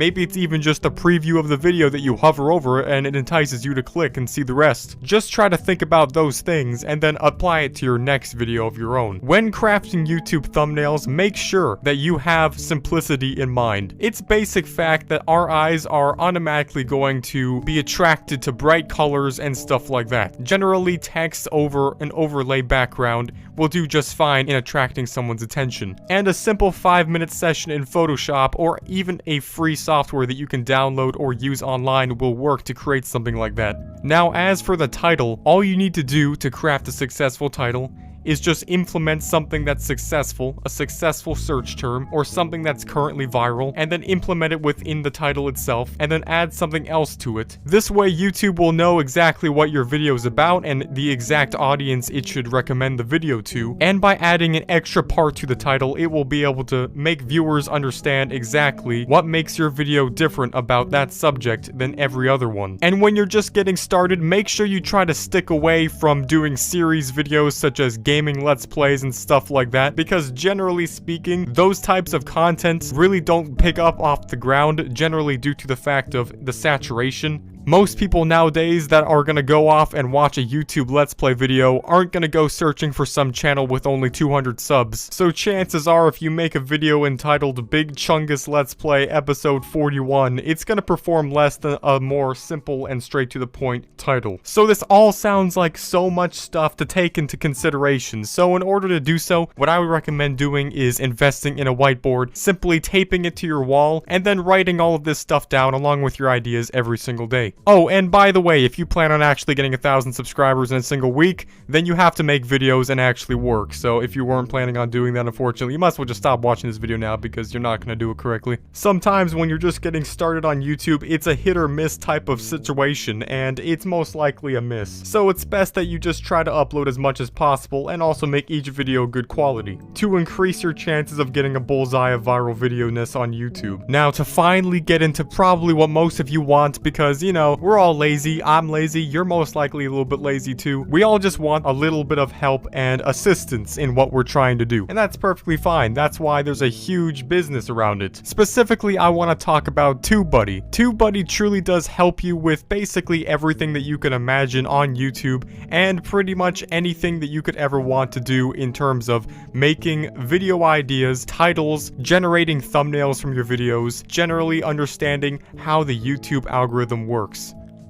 Maybe it's even just a preview of the video that you hover over and it entices you to click and see the rest. Just try to think about those things and then apply it to your next video of your own. When crafting YouTube thumbnails, make sure that you have simplicity in mind. It's basic fact that our eyes are automatically going to be attracted to bright colors and stuff like that. Generally, text over an overlay background will do just fine in attracting someone's attention. And a simple 5-minute session in Photoshop or even a free software that you can download or use online will work to create something like that. Now, as for the title, all you need to do to craft a successful title is just implement something that's successful, a successful search term, or something that's currently viral, and then implement it within the title itself, and then add something else to it. This way, YouTube will know exactly what your video is about and the exact audience it should recommend the video to, and by adding an extra part to the title, it will be able to make viewers understand exactly what makes your video different about that subject than every other one. And when you're just getting started, make sure you try to stick away from doing series videos such as gaming let's plays and stuff like that, because generally speaking, those types of content really don't pick up off the ground, generally due to the fact of the saturation. Most people nowadays that are gonna go off and watch a YouTube Let's Play video aren't gonna go searching for some channel with only 200 subs. So chances are if you make a video entitled Big Chungus Let's Play Episode 41, it's gonna perform less than a more simple and straight to the point title. So this all sounds like so much stuff to take into consideration. So in order to do so, what I would recommend doing is investing in a whiteboard, simply taping it to your wall, and then writing all of this stuff down along with your ideas every single day. Oh, and by the way, if you plan on actually getting 1,000 subscribers in a single week, then you have to make videos and actually work. So if you weren't planning on doing that, unfortunately, you might as well just stop watching this video now because you're not going to do it correctly. Sometimes when you're just getting started on YouTube, it's a hit or miss type of situation, and it's most likely a miss. So it's best that you just try to upload as much as possible and also make each video good quality to increase your chances of getting a bullseye of viral video-ness on YouTube. Now, to finally get into probably what most of you want, because, you know, we're all lazy, I'm lazy, you're most likely a little bit lazy too. We all just want a little bit of help and assistance in what we're trying to do. And that's perfectly fine. That's why there's a huge business around it. Specifically, I want to talk about TubeBuddy. TubeBuddy truly does help you with basically everything that you can imagine on YouTube and pretty much anything that you could ever want to do in terms of making video ideas, titles, generating thumbnails from your videos, generally understanding how the YouTube algorithm works.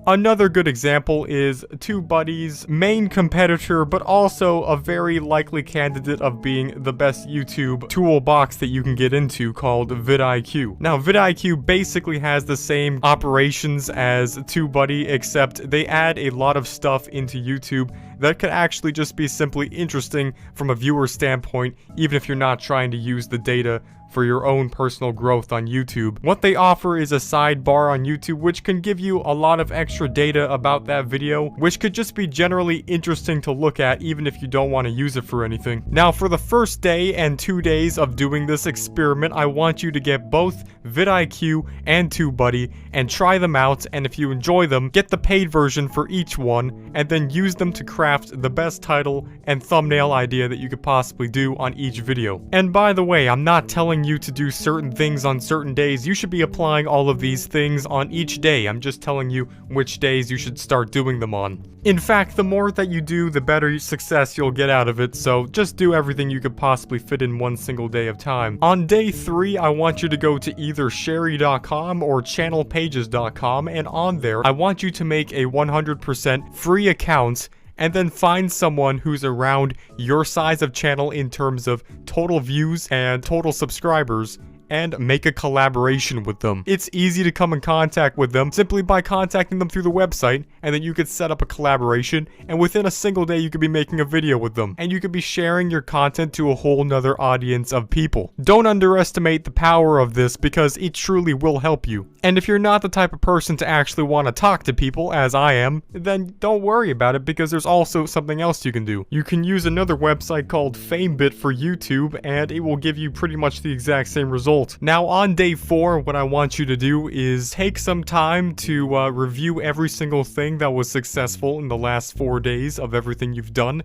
Another good example is TubeBuddy's main competitor, but also a very likely candidate of being the best YouTube toolbox that you can get into, called vidIQ. Now, vidIQ basically has the same operations as TubeBuddy, except they add a lot of stuff into YouTube that could actually just be simply interesting from a viewer standpoint, even if you're not trying to use the data for your own personal growth on YouTube. What they offer is a sidebar on YouTube which can give you a lot of extra data about that video, which could just be generally interesting to look at even if you don't want to use it for anything. Now, for the first day and 2 days of doing this experiment, I want you to get both vidIQ and TubeBuddy and try them out, and if you enjoy them, get the paid version for each one and then use them to craft the best title and thumbnail idea that you could possibly do on each video. And by the way, I'm not telling you to do certain things on certain days. You should be applying all of these things on each day. I'm just telling you which days you should start doing them on. In fact, the more that you do, the better success you'll get out of it, so just do everything you could possibly fit in one single day of time. On day 3, I want you to go to either Sherry.com or channelpages.com, and on there, I want you to make a 100% free account and then find someone who's around your size of channel in terms of total views and total subscribers, and make a collaboration with them. It's easy to come in contact with them simply by contacting them through the website, and then you could set up a collaboration, and within a single day you could be making a video with them, and you could be sharing your content to a whole nother audience of people. Don't underestimate the power of this, because it truly will help you. And if you're not the type of person to actually want to talk to people, as I am, then don't worry about it, because there's also something else you can do. You can use another website called FameBit for YouTube, and it will give you pretty much the exact same result. Now, on day 4, what I want you to do is take some time to review every single thing that was successful in the last 4 days of everything you've done.